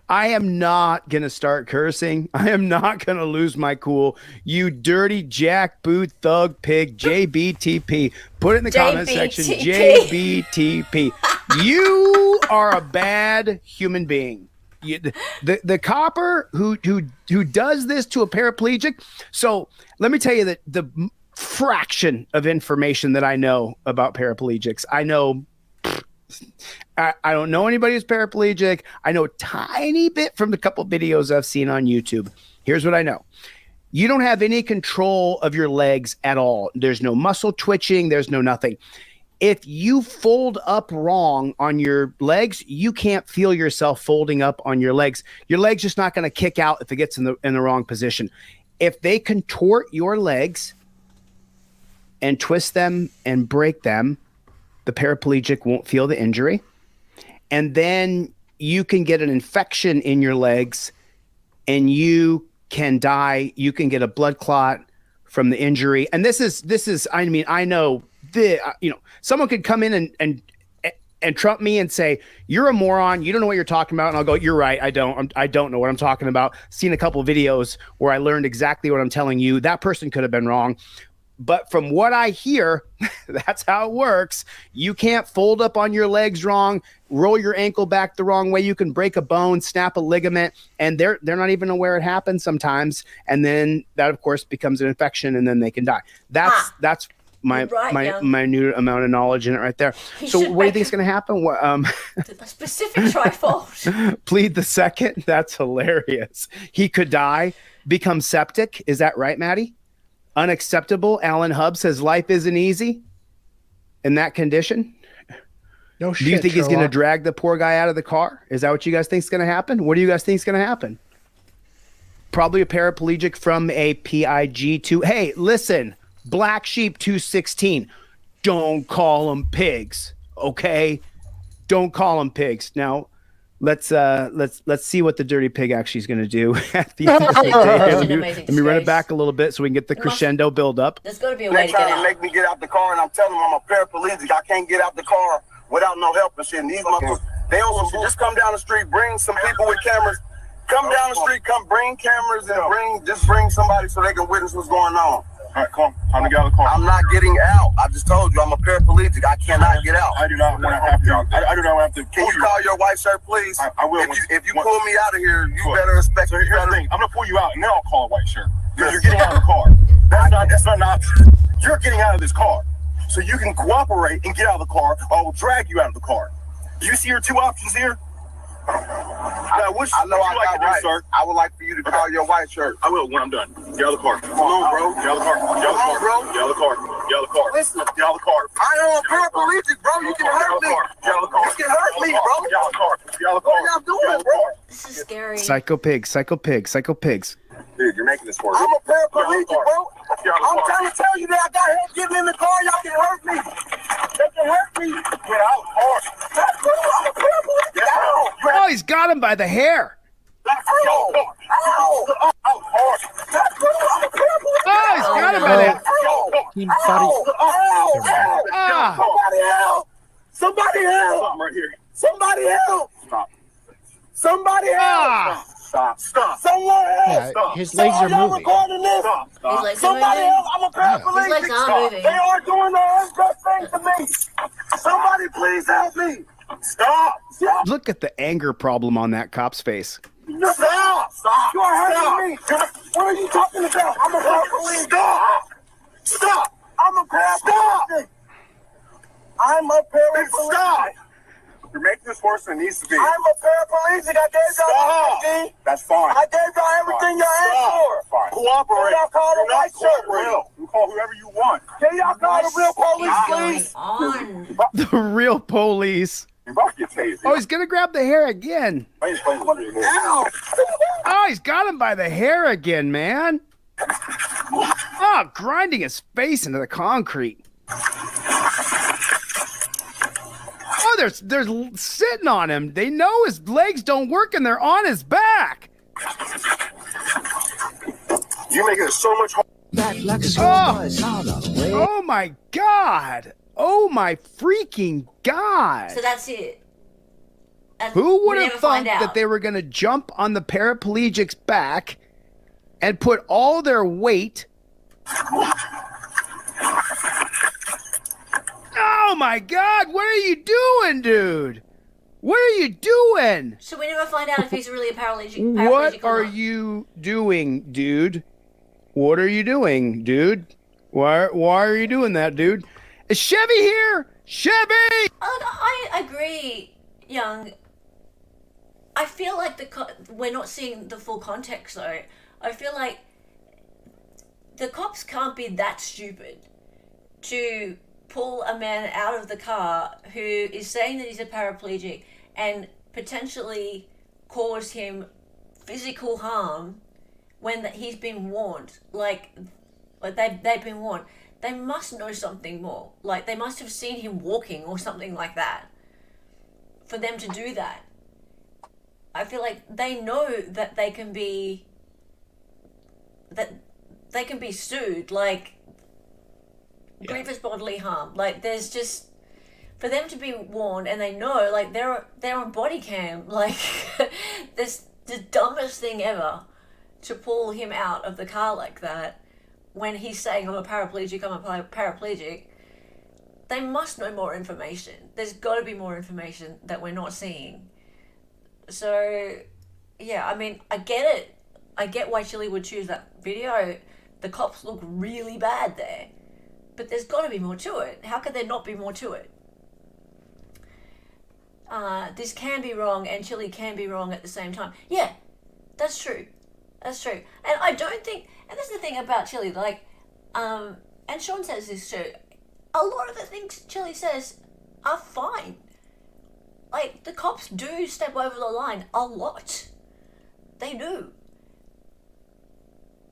am not going to start cursing. I am not going to lose my cool. You dirty jackboot thug pig JBTP. Put it in the comment section. JBTP. You are a bad human being. The copper who does this to a paraplegic. So let me tell you that the fraction of information that I know about paraplegics. I know I don't know anybody who's paraplegic. I know a tiny bit from the couple videos I've seen on YouTube. Here's what I know. You don't have any control of your legs at all. There's no muscle twitching. There's no nothing. If you fold up wrong on your legs, you can't feel yourself folding up on your legs. Your leg's just not going to kick out if it gets in the wrong position. If they contort your legs and twist them and break them, the paraplegic won't feel the injury. And then you can get an infection in your legs and you can die. You can get a blood clot from the injury. And this is, I mean, I know someone could come in and trump me and say, you're a moron. You don't know what you're talking about. And I'll go, you're right. I don't know what I'm talking about. Seen a couple of videos where I learned exactly what I'm telling you. That person could have been wrong. But from what I hear, that's how it works. You can't fold up on your legs wrong, roll your ankle back the wrong way. You can break a bone, snap a ligament, and they're not even aware it happens sometimes. And then that, of course, becomes an infection, and then they can die. That's my minute amount of knowledge in it right there. So what do you think is going to happen? What, a specific trifold. Plead the second. That's hilarious. He could die, become septic. Is that right, Maddie? Unacceptable. Alan Hubb says life isn't easy in that condition. No shit. Do you think he's going to drag the poor guy out of the car? Is that what you guys think is going to happen? What do you guys think is going to happen? Probably a paraplegic from a PIG2. Hey, listen, Black Sheep 216. Don't call them pigs, okay? Don't call them pigs. Now, let's see what the dirty pig actually is going to do at the end of the day. Let me run it back a little bit so we can get the crescendo build up. There's got to be a way to get trying out. to make me get out the car, and I'm telling them I'm a paraplegic. I can't get out the car without no help and shit. And these motherfuckers, they also just come down the street, bring some people with cameras. Come down the street, come bring cameras and bring somebody so they can witness what's going on. All right, come. Time to get out of the car. I'm not getting out. I just told you I'm a paraplegic. I cannot get out. I do not want to have to. I do not want to have to. Can you call your white shirt, please? I will. If you pull me out of here, you better expect. So here's the thing. I'm gonna pull you out, and then I'll call a white shirt. You're getting out of the car. That's not an option. You're getting out of this car, so you can cooperate and get out of the car, or I will drag you out of the car. Do you see your two options here? Now, I know I got right. Sir? I would like for you to call your white shirt. I will when I'm done. Get out of the car. Come on, bro. Get out of the car. Get out of the car. Bro. Get out of the car. Get out of the car. Listen. Get out of the car. I am a paraplegic, bro. You can hurt me. Get out of the car. You can hurt me, bro. Get out of the car. Get out of the car. What are y'all doing, bro? This is scary. Psycho pigs. Dude, you're making this work. I'm a paraplegic, bro. I'm trying to tell you that I got help getting in the car. Y'all can hurt me. They can hurt me. Get out, hard. I'm a paraplegic. Get out. Oh, he's got him by the hair. Ow. Ow. Hard. I'm a paraplegic. Oh, he's got him by the hair. Somebody help. Somebody help. Stop right here. Somebody help. Stop. Somebody help. Stop. Someone help. Yeah, Stop. his legs are Y'all moving. recording this? Stop. His legs are Somebody moving. help. I'm a paraplegic. His legs are moving. They are doing the unjust thing to me. Somebody please help me. Stop. Look at the anger problem on that cop's face. Stop. You are hurting me. What are you talking about? I'm a paraplegic. Stop. I'm a paraplegic. I'm a paraplegic. Stop. You're making this worse than it needs to be. I'm a paraplegic. I gave y'all everything. That's fine. I gave y'all everything y'all asked for. Fine. Cooperate. Can y'all call the white shirt? You call whoever you want. Can y'all call the real police, please? On. The real police. You're about to get tased. Oh, he's going to grab the hair again. Ow. Oh, he's got him by the hair again, man. Oh, grinding his face into the concrete. Oh, they're sitting on him. They know his legs don't work and they're on his back. You're making it so much harder. Oh my God. Oh my freaking God. So that's it. And Who would we have never thought find out. that they were going to jump on the paraplegic's back and put all their weight? Oh my God! What are you doing, dude? What are you doing? So we never find out if he's really a paraplegic What or are not. you doing, dude? What are you doing, dude? Why are you doing that, dude? Is Chevy here? Chevy! I agree, Young. I feel like we're not seeing the full context, though. I feel like the cops can't be that stupid to pull a man out of the car who is saying that he's a paraplegic and potentially cause him physical harm when he's been warned. Like they've been warned. They must know something more. Like, they must have seen him walking or something like that for them to do that. I feel like they know that they can be sued, like, grievous bodily harm. Like, there's just, for them to be warned, and they know, like, they're on body cam, like, this the dumbest thing ever to pull him out of the car like that when he's saying, I'm a paraplegic. They must know more information. There's got to be more information that we're not seeing. So, yeah, I mean, I get it. I get why Chille would choose that video. The cops look really bad there. But there's got to be more to it. How could there not be more to it? This can be wrong and Chille can be wrong at the same time. Yeah, that's true. That's true. And I don't think, and that's the thing about Chille, like, and Sean says this too, a lot of the things Chille says are fine. Like, the cops do step over the line a lot. They do.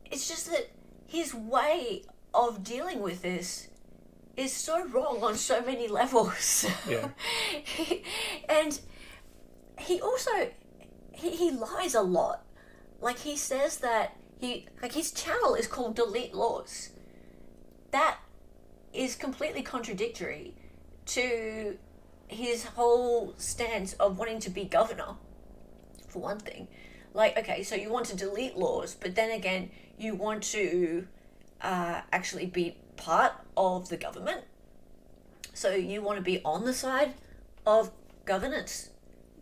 It's just that his way of dealing with this is so wrong on so many levels. Yeah. And he also, he lies a lot. Like, he says that his channel is called Delete Lawz. That is completely contradictory to his whole stance of wanting to be governor, for one thing. Like, okay, so you want to delete Lawz, but then again, you want to actually be part of the government. So you want to be on the side of governance,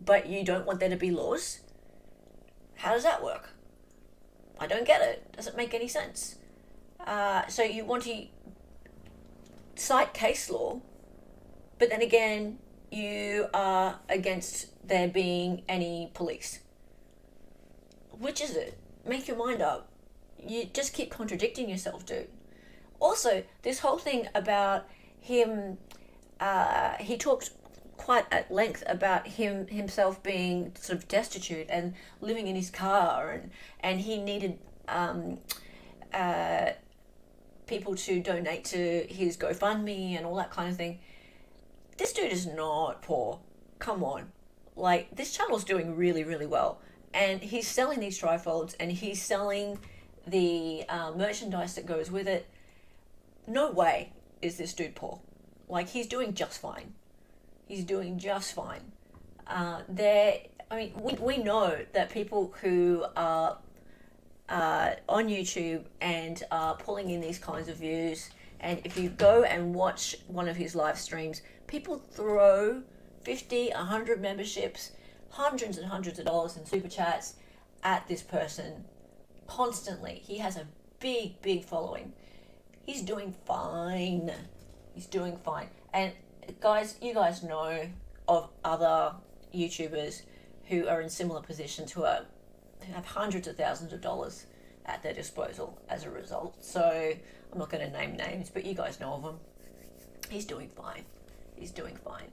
but you don't want there to be laws. How does that work? I don't get it. Doesn't make any sense. So you want to cite case law, but then again, you are against there being any police. Which is it? Make your mind up. You just keep contradicting yourself, dude. Also, this whole thing about him, he talked quite at length about himself being sort of destitute and living in his car, and he needed people to donate to his GoFundMe and all that kind of thing. This dude is not poor. Come on. Like, this channel's doing really, really well. And he's selling these trifolds, and he's selling the merchandise that goes with it. No way is this dude poor. Like, he's doing just fine. He's doing just fine. We know that people who are on YouTube and are pulling in these kinds of views, and if you go and watch one of his live streams, people throw 50, 100 memberships, hundreds and hundreds of dollars in super chats at this person constantly. He has a big, big following. He's doing fine. He's doing fine. And guys, you guys know of other YouTubers who are in similar positions who have hundreds of thousands of dollars at their disposal as a result. So I'm not going to name names, but you guys know of them. He's doing fine. He's doing fine.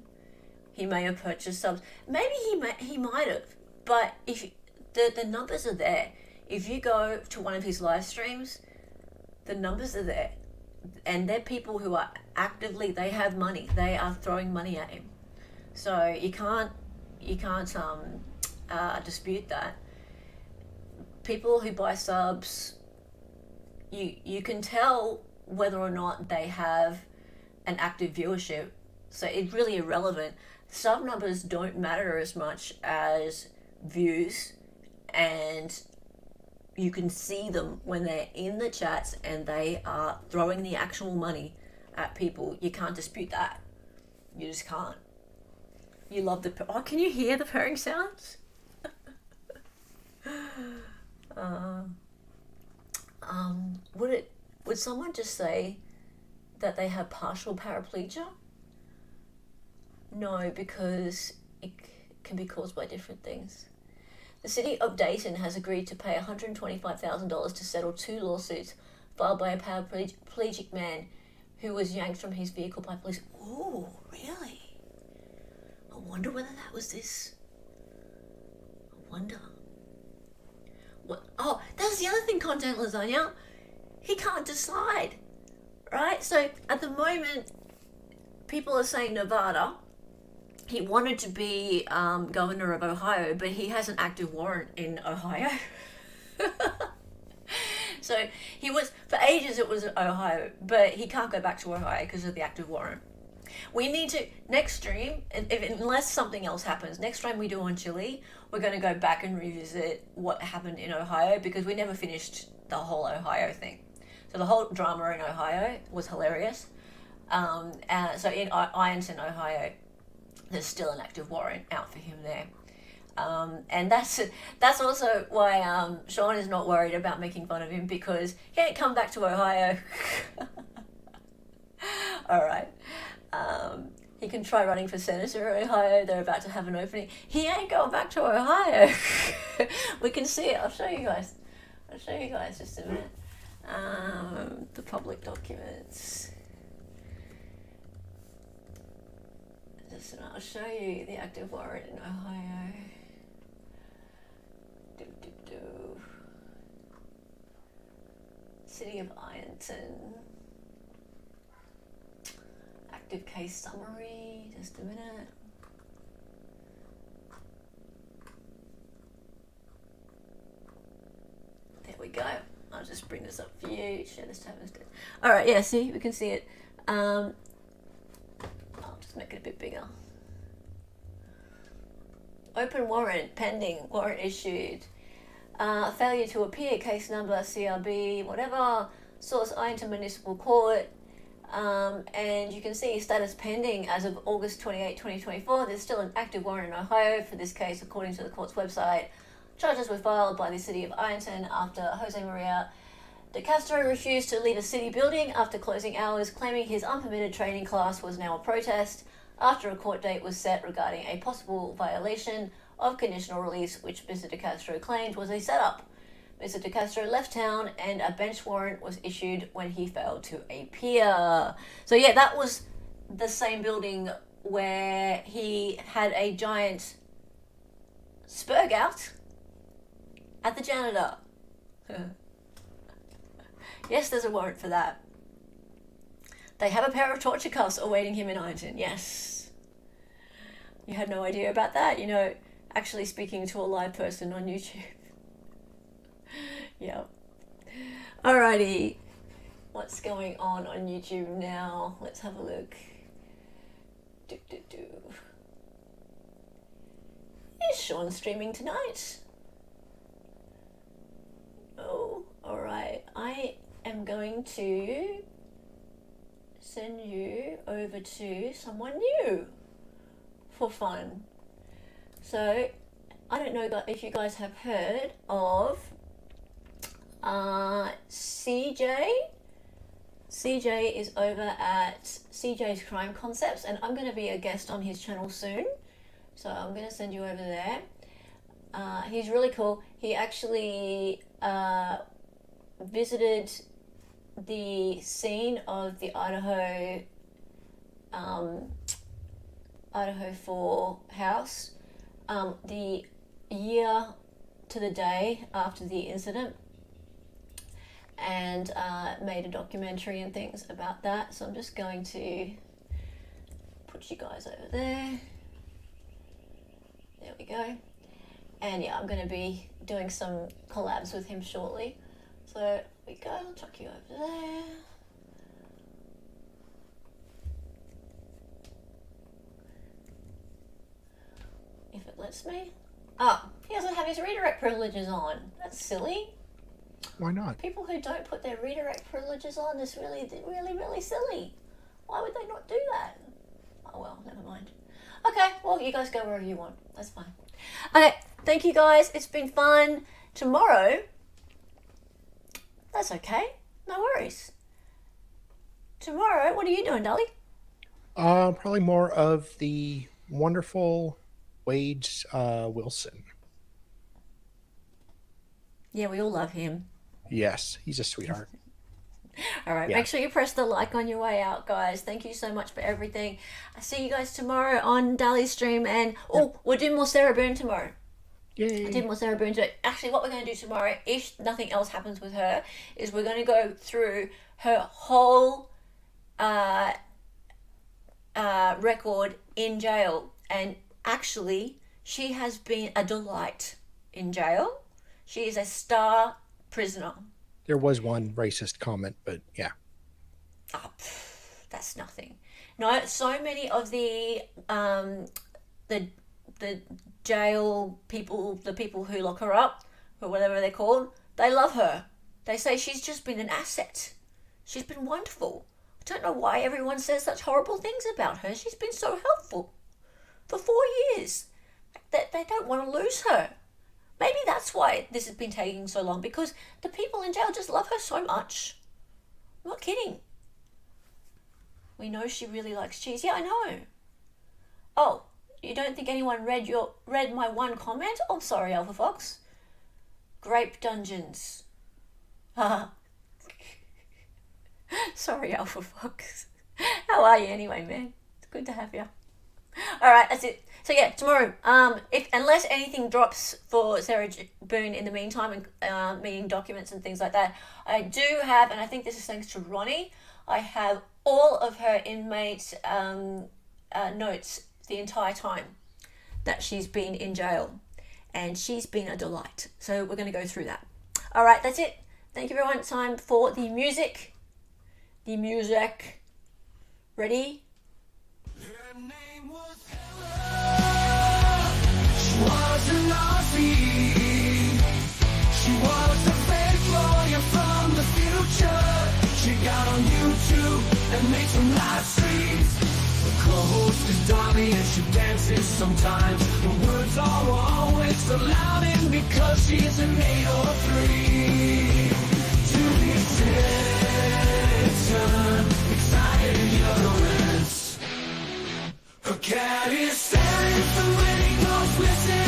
He may have purchased subs. Maybe he might have. But if the numbers are there, if you go to one of his live streams, the numbers are there, and they're people who are actively, they have money. They are throwing money at him. So you can't dispute that. People who buy subs, you can tell whether or not they have an active viewership. So it's really irrelevant. sub numbers don't matter as much as views, and you can see them when they're in the chats and they are throwing the actual money at people. You can't dispute that. You just can't. You love the... Oh, can you hear the purring sounds? Would someone just say that they have partial paraplegia? No, because it can be caused by different things. The city of Dayton has agreed to pay $125,000 to settle 2 lawsuits filed by a paraplegic man who was yanked from his vehicle by police. Oh, really? I wonder whether that was this. I wonder. What? Oh, that's the other thing, Content Lasagna. He can't decide, right? So at the moment, people are saying Nevada. He wanted to be governor of Ohio, but he has an active warrant in Ohio. So he was, for ages it was Ohio, but he can't go back to Ohio because of the active warrant. We need to, next stream, unless something else happens, next stream we do on Chille, we're going to go back and revisit what happened in Ohio, because we never finished the whole Ohio thing. So the whole drama in Ohio was hilarious. So in Ironton, Ohio, there's still an active warrant out for him there. And that's also why Sean is not worried about making fun of him, because he ain't come back to Ohio. All right. He can try running for senator in Ohio. They're about to have an opening. He ain't going back to Ohio. We can see it. I'll show you guys just a minute. The public documents. Listen, I'll show you the active warrant in Ohio. City of Ironton. Active case summary. Just a minute. There we go. I'll just bring this up for you. Share this tab instead. Alright, yeah, see? We can see it. I'll just make it a bit bigger. Open warrant, pending, warrant issued. Failure to appear, case number CRB, whatever. Source Ironton Municipal Court. And you can see status pending as of August 28, 2024. There's still an active warrant in Ohio for this case, according to the court's website. Charges were filed by the city of Ironton after Jose Maria de Castro refused to leave a city building after closing hours, claiming his unpermitted training class was now a protest, after a court date was set regarding a possible violation of conditional release, which Mr. de Castro claimed was a setup. Mr. de Castro left town and a bench warrant was issued when he failed to appear. So yeah, that was the same building where he had a giant spurg out at the janitor. Yes, there's a warrant for that. They have a pair of torture cuffs awaiting him in Ironton. Yes. You had no idea about that? You know, actually speaking to a live person on YouTube. Yep. Alrighty. What's going on YouTube now? Let's have a look. Is Sean streaming tonight? Oh, alright. I am going to send you over to someone new for fun. So, I don't know if you guys have heard of CJ. CJ is over at CJ's Crime Concepts, and I'm going to be a guest on his channel soon. So I'm going to send you over there. He's really cool. He actually visited the scene of the Idaho 4 house the year to the day after the incident, and made a documentary and things about that. So I'm just going to put you guys over there. There we go. And yeah, I'm going to be doing some collabs with him shortly. So there we go, I'll chuck you over there. that's me. Oh, he doesn't have his redirect privileges on. That's silly. Why not? People who don't put their redirect privileges on is really, really, really silly. Why would they not do that? Oh well, never mind. Okay, well, you guys go wherever you want. That's fine. Okay, thank you guys. It's been fun. Tomorrow, that's okay. No worries. Tomorrow, what are you doing, Dolly? Probably more of the wonderful Wade's Wilson. Yeah, we all love him. Yes, he's a sweetheart. All right, Yeah. make sure you press the like on your way out, guys. Thank you so much for everything. I see you guys tomorrow on Dolly's stream, and we'll do more Sarah Boone tomorrow. Yay. I did more Sarah Boone today. Actually, what we're going to do tomorrow, if nothing else happens with her, is we're going to go through her whole record in jail. And actually, she has been a delight in jail. She is a star prisoner. There was one racist comment, but yeah. Oh, that's nothing. No, so many of the jail people, the people who lock her up, or whatever they're called, they love her. They say she's just been an asset. She's been wonderful. I don't know why everyone says such horrible things about her. She's been so helpful for 4 years. They don't want to lose her. Maybe that's why this has been taking so long, because the people in jail just love her so much. I'm not kidding. We know she really likes cheese. Yeah, I know. Oh, you don't think anyone read my one comment? Oh, sorry, Alpha Fox. Grape Dungeons. Sorry, Alpha Fox. How are you anyway, man? It's good to have you. All right, that's it. So yeah, tomorrow, unless anything drops for Sarah Boone in the meantime, and meeting documents and things like that, I do have, and I think this is thanks to Ronnie, I have all of her inmate notes the entire time that she's been in jail, and she's been a delight. So we're going to go through that. All right, that's it. Thank you everyone. Time for the music. The music. Ready? Her name was she was an Aussie. She was a fake lawyer from the future. She got on YouTube and made some live streams. The co-host is Dolly and she dances sometimes. The words are always so loud and because she's an 803. To be citizen, excited ignorance. Her cat is staring from winning, no twisting.